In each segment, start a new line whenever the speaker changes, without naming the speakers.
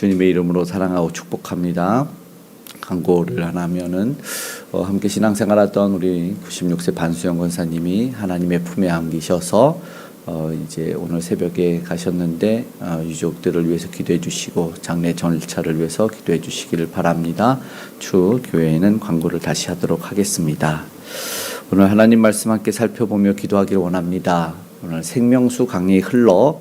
주님의 이름으로 사랑하고 축복합니다. 광고를 하나 하면은 함께 신앙생활하던 우리 96세 반수영 권사님이 하나님의 품에 안기셔서 이제 오늘 새벽에 가셨는데 유족들을 위해서 기도해 주시고 장례 절차를 위해서 기도해 주시기를 바랍니다. 추 교회에는 광고를 다시 하도록 하겠습니다. 오늘 하나님 말씀 함께 살펴보며 기도하기를 원합니다. 오늘 생명수 강이 흘러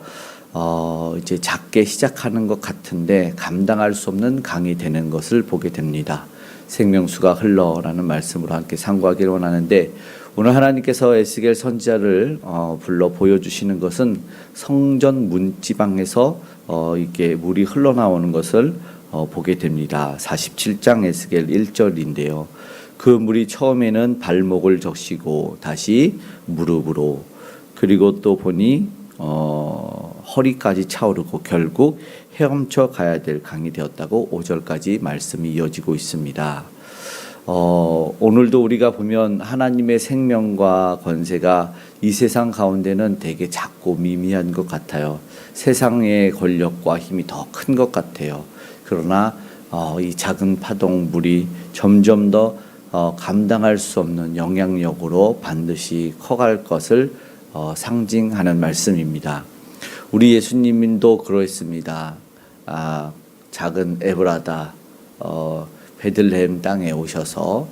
이제 작게 시작하는 것 같은데 감당할 수 없는 강이 되는 것을 보게 됩니다. 생명수가 흘러라는 말씀으로 함께 상고하기를 원하는데, 오늘 하나님께서 에스겔 선지자를 불러 보여주시는 것은 성전 문지방에서 이렇게 물이 흘러나오는 것을 보게 됩니다. 47장 에스겔 1절인데요. 그 물이 처음에는 발목을 적시고 다시 무릎으로, 그리고 또 보니 허리까지 차오르고 결국 헤엄쳐 가야 될 강이 되었다고 5절까지 말씀이 이어지고 있습니다. 오늘도 우리가 보면 하나님의 생명과 권세가 이 세상 가운데는 되게 작고 미미한 것 같아요. 세상의 권력과 힘이 더 큰 것 같아요. 그러나 이 작은 파동 물이 점점 더 감당할 수 없는 영향력으로 반드시 커갈 것을 상징하는 말씀입니다. 우리 예수님도 그러했습니다. 작은 에브라다 베들레헴 땅에 오셔서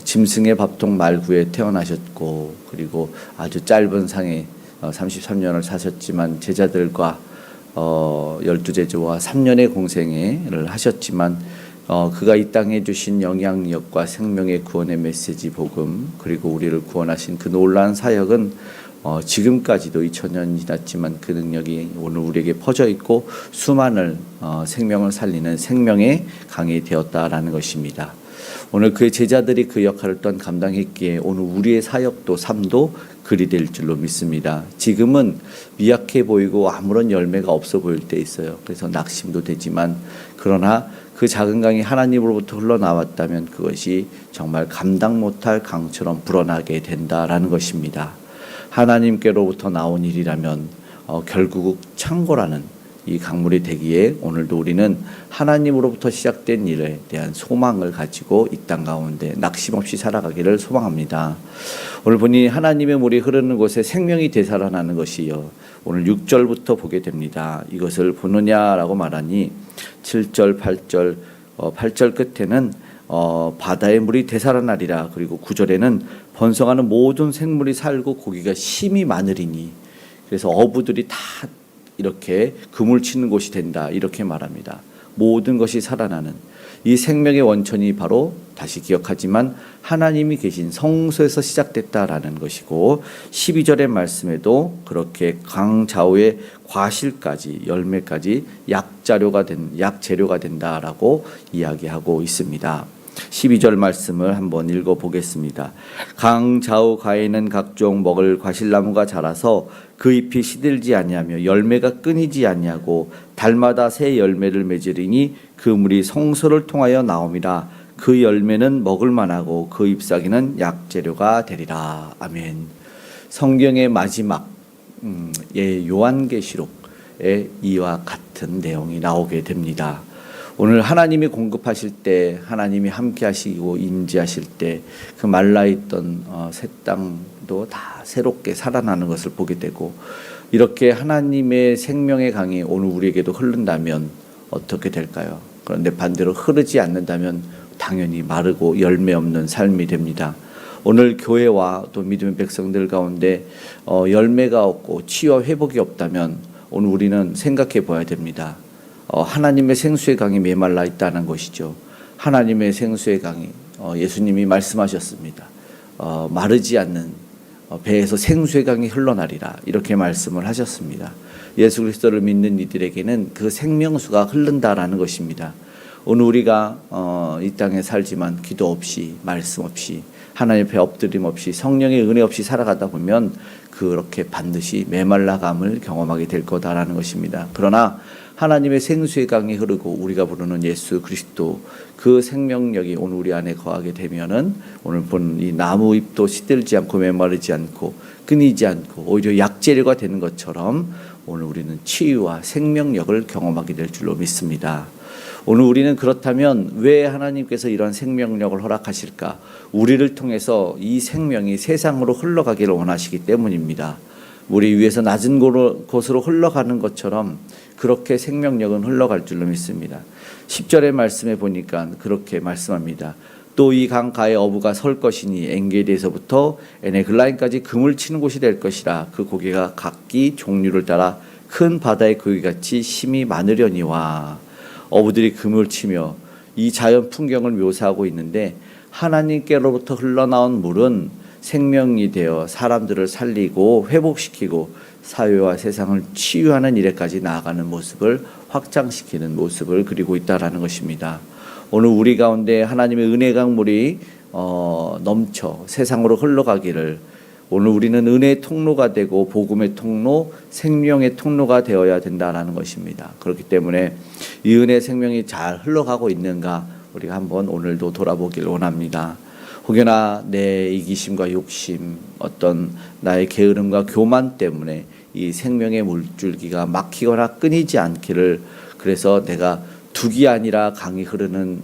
짐승의 밥통 말구에 태어나셨고, 그리고 아주 짧은 상에 33년을 사셨지만 제자들과 12제자와 3년의 공생애를 하셨지만 그가 이 땅에 주신 영향력과 생명의 구원의 메시지 복음, 그리고 우리를 구원하신 그 놀라운 사역은 지금까지도 2000년 지났지만 그 능력이 오늘 우리에게 퍼져 있고 수많은 생명을 살리는 생명의 강이 되었다라는 것입니다. 오늘 그의 제자들이 그 역할을 또한 감당했기에 오늘 우리의 사역도 삶도 그리 될 줄로 믿습니다. 지금은 미약해 보이고 아무런 열매가 없어 보일 때 있어요. 그래서 낙심도 되지만, 그러나 그 작은 강이 하나님으로부터 흘러나왔다면 그것이 정말 감당 못할 강처럼 불어나게 된다라는 것입니다. 하나님께로부터 나온 일이라면 결국 창고라는 이 강물이 되기에 오늘도 우리는 하나님으로부터 시작된 일에 대한 소망을 가지고 이 땅 가운데 낙심 없이 살아가기를 소망합니다. 오늘 보니 하나님의 물이 흐르는 곳에 생명이 되살아나는 것이요, 오늘 6절부터 보게 됩니다. 이것을 보느냐라고 말하니 7절, 8절, 8절 끝에는 바다의 물이 되살아나리라. 그리고 9절에는 번성하는 모든 생물이 살고 고기가 심히 많으리니, 그래서 어부들이 다 이렇게 그물 치는 곳이 된다, 이렇게 말합니다. 모든 것이 살아나는 이 생명의 원천이 바로, 다시 기억하지만, 하나님이 계신 성소에서 시작됐다라는 것이고, 12절의 말씀에도 그렇게 강 좌우의 과실까지 열매까지 약재료가 된다라고 이야기하고 있습니다. 12절 말씀을 한번 읽어보겠습니다. 강 좌우 가에는 각종 먹을 과실나무가 자라서 그 잎이 시들지 아니하며 열매가 끊이지 아니하고 달마다 새 열매를 맺으리니 그 물이 성소를 통하여 나옴이라. 그 열매는 먹을 만하고 그 잎사귀는 약재료가 되리라. 아멘. 성경의 마지막 요한계시록에 이와 같은 내용이 나오게 됩니다. 오늘 하나님이 공급하실 때, 하나님이 함께 하시고 임재하실 때 그 말라있던 새 땅도 다 새롭게 살아나는 것을 보게 되고, 이렇게 하나님의 생명의 강이 오늘 우리에게도 흐른다면 어떻게 될까요? 그런데 반대로 흐르지 않는다면 당연히 마르고 열매 없는 삶이 됩니다. 오늘 교회와 또 믿음의 백성들 가운데 열매가 없고 치유와 회복이 없다면 오늘 우리는 생각해 봐야 됩니다. 하나님의 생수의 강이 메말라 있다는 것이죠. 하나님의 생수의 강이 예수님이 말씀하셨습니다. 마르지 않는 배에서 생수의 강이 흘러나리라, 이렇게 말씀을 하셨습니다. 예수 그리스도를 믿는 이들에게는 그 생명수가 흐른다라는 것입니다. 오늘 우리가 이 땅에 살지만 기도 없이, 말씀 없이, 하나님 앞에 엎드림 없이, 성령의 은혜 없이 살아가다 보면 그렇게 반드시 메말라감을 경험하게 될 거다라는 것입니다. 그러나 하나님의 생수의 강이 흐르고 우리가 부르는 예수 그리스도, 그 생명력이 오늘 우리 안에 거하게 되면은 오늘 본 이 나무 잎도 시들지 않고 메마르지 않고 끊이지 않고 오히려 약재료가 되는 것처럼 오늘 우리는 치유와 생명력을 경험하게 될 줄로 믿습니다. 오늘 우리는 그렇다면 왜 하나님께서 이런 생명력을 허락하실까? 우리를 통해서 이 생명이 세상으로 흘러가기를 원하시기 때문입니다. 물이 위에서 낮은 곳으로 흘러가는 것처럼 그렇게 생명력은 흘러갈 줄로 믿습니다. 10절의 말씀에 보니까 그렇게 말씀합니다. 또 이 강가에 어부가 설 것이니 엔게디에서부터 에네글라임까지 금을 치는 곳이 될 것이라. 그 고기가 각기 종류를 따라 큰 바다의 고기같이 힘이 많으려니와. 어부들이 금을 치며 이 자연 풍경을 묘사하고 있는데, 하나님께로부터 흘러나온 물은 생명이 되어 사람들을 살리고 회복시키고 사회와 세상을 치유하는 일에까지 나아가는 모습을 확장시키는 모습을 그리고 있다라는 것입니다. 오늘 우리 가운데 하나님의 은혜 강물이 넘쳐 세상으로 흘러가기를, 오늘 우리는 은혜의 통로가 되고 복음의 통로, 생명의 통로가 되어야 된다라는 것입니다. 그렇기 때문에 이 은혜의 생명이 잘 흘러가고 있는가 우리가 한번 오늘도 돌아보길 원합니다. 혹여나 내 이기심과 욕심, 어떤 나의 게으름과 교만 때문에 이 생명의 물줄기가 막히거나 끊이지 않기를, 그래서 내가 둑이 아니라 강이 흐르는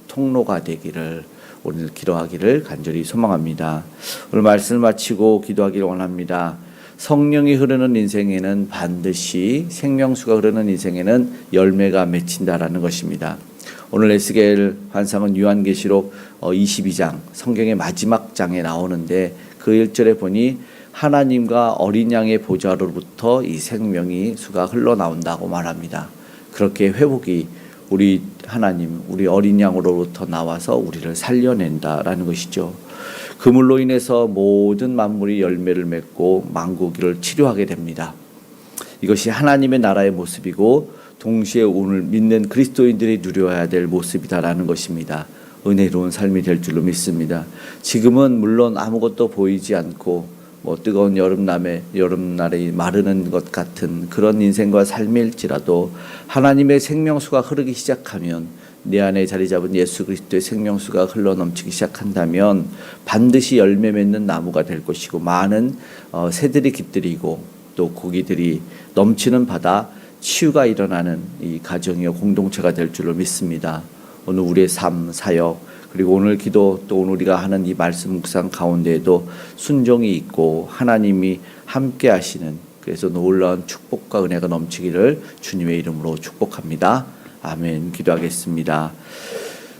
통로가 되기를 오늘 기도하기를 간절히 소망합니다. 오늘 말씀을 마치고 기도하기를 원합니다. 성령이 흐르는 인생에는 반드시, 생명수가 흐르는 인생에는 열매가 맺힌다라는 것입니다. 오늘 에스겔 환상은 요한계시록 22장 성경의 마지막 장에 나오는데, 그 1절에 보니 하나님과 어린 양의 보좌로부터 이 생명이 수가 흘러나온다고 말합니다. 그렇게 회복이 우리 하나님, 우리 어린 양으로부터 나와서 우리를 살려낸다라는 것이죠. 그물로 인해서 모든 만물이 열매를 맺고 만국을 치료하게 됩니다. 이것이 하나님의 나라의 모습이고 동시에 오늘 믿는 그리스도인들이 누려야 될 모습이다라는 것입니다. 은혜로운 삶이 될 줄로 믿습니다. 지금은 물론 아무것도 보이지 않고 뜨거운 여름날에 마르는 것 같은 그런 인생과 삶일지라도 하나님의 생명수가 흐르기 시작하면, 내 안에 자리 잡은 예수 그리스도의 생명수가 흘러넘치기 시작한다면 반드시 열매 맺는 나무가 될 것이고, 많은 새들이 깃들이고 또 고기들이 넘치는 바다, 치유가 일어나는 이 가정이요 공동체가 될 줄로 믿습니다. 오늘 우리의 삶, 사역, 그리고 오늘 기도, 또 오늘 우리가 하는 이 말씀 묵상 가운데에도 순종이 있고 하나님이 함께 하시는, 그래서 놀라운 축복과 은혜가 넘치기를 주님의 이름으로 축복합니다. 아멘. 기도하겠습니다.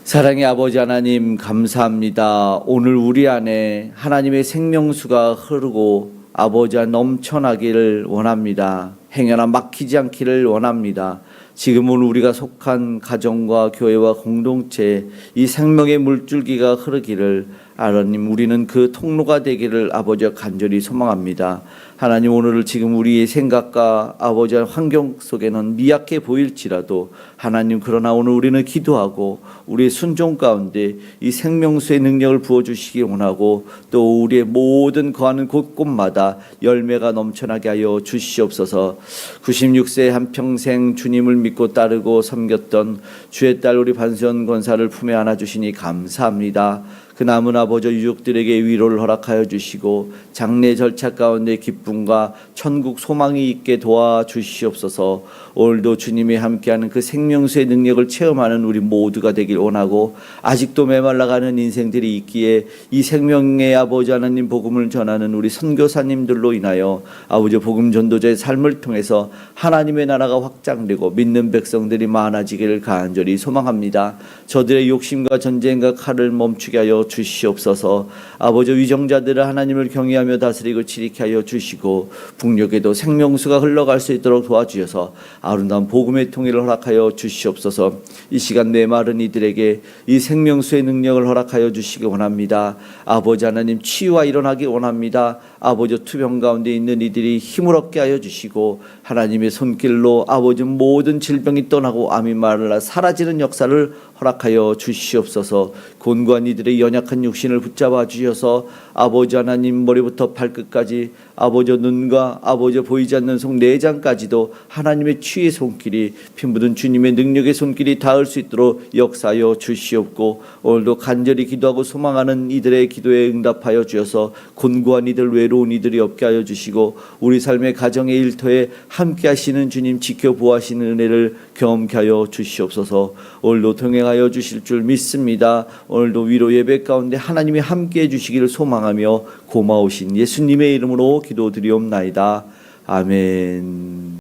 사랑의 아버지 하나님, 감사합니다. 오늘 우리 안에 하나님의 생명수가 흐르고 아버지와 넘쳐나기를 원합니다. 행여나 막히지 않기를 원합니다. 지금은 우리가 속한 가정과 교회와 공동체, 이 생명의 물줄기가 흐르기를, 하나님 우리는 그 통로가 되기를 아버지와 간절히 소망합니다. 하나님, 오늘 지금 우리의 생각과 아버지의 환경 속에는 미약해 보일지라도 하나님, 그러나 오늘 우리는 기도하고 우리의 순종 가운데 이 생명수의 능력을 부어주시기 원하고, 또 우리의 모든 거하는 곳곳마다 열매가 넘쳐나게 하여 주시옵소서. 96세 한평생 주님을 믿고 따르고 섬겼던 주의 딸 우리 반수연 권사를 품에 안아주시니 감사합니다. 그 남은 아버지 유족들에게 위로를 허락하여 주시고 장례 절차 가운데 기쁨과 천국 소망이 있게 도와주시옵소서. 오늘도 주님이 함께하는 그 생명수의 능력을 체험하는 우리 모두가 되길 원하고, 아직도 메말라가는 인생들이 있기에 이 생명의 아버지 하나님 복음을 전하는 우리 선교사님들로 인하여 아버지 복음 전도자의 삶을 통해서 하나님의 나라가 확장되고 믿는 백성들이 많아지기를 간절히 소망합니다. 저들의 욕심과 전쟁과 칼을 멈추게 하여 주시옵소서. 아버지 위정자들을 하나님을 경외하며 다스리고 지리게 하여 주시고, 북녘에도 생명수가 흘러갈 수 있도록 도와주셔서 아름다운 복음의 통일을 허락하여 주시옵소서. 이 시간 메마른 이들에게 이 생명수의 능력을 허락하여 주시기 원합니다. 아버지 하나님, 치유가 일어나기 원합니다. 아버지 투병 가운데 있는 이들이 힘을 얻게 하여 주시고, 하나님의 손길로 아버지 모든 질병이 떠나고 암이 말라 사라지는 역사를 허락하여 주시옵소서. 곤고한 이들의 연약한 육신을 붙잡아 주셔서 아버지 하나님, 머리부터 발끝까지 아버지 눈과 아버지 보이지 않는 속 내장까지도 하나님의 치유의 손길이, 피 묻은 주님의 능력의 손길이 닿을 수 있도록 역사하여 주시옵고, 오늘도 간절히 기도하고 소망하는 이들의 기도에 응답하여 주셔서 곤고한 이들, 외로운 이들이 없게 하여 주시고 우리 삶의 가정의 일터에 함께 하시는 주님 지켜보아시는 은혜를 경험케 하여 주시옵소서. 오늘도 동행하여 주실 줄 믿습니다. 오늘도 위로 예배 가운데 하나님이 함께 해주시기를 소망하며 고마우신 예수님의 이름으로 기도드리옵나이다. 아멘.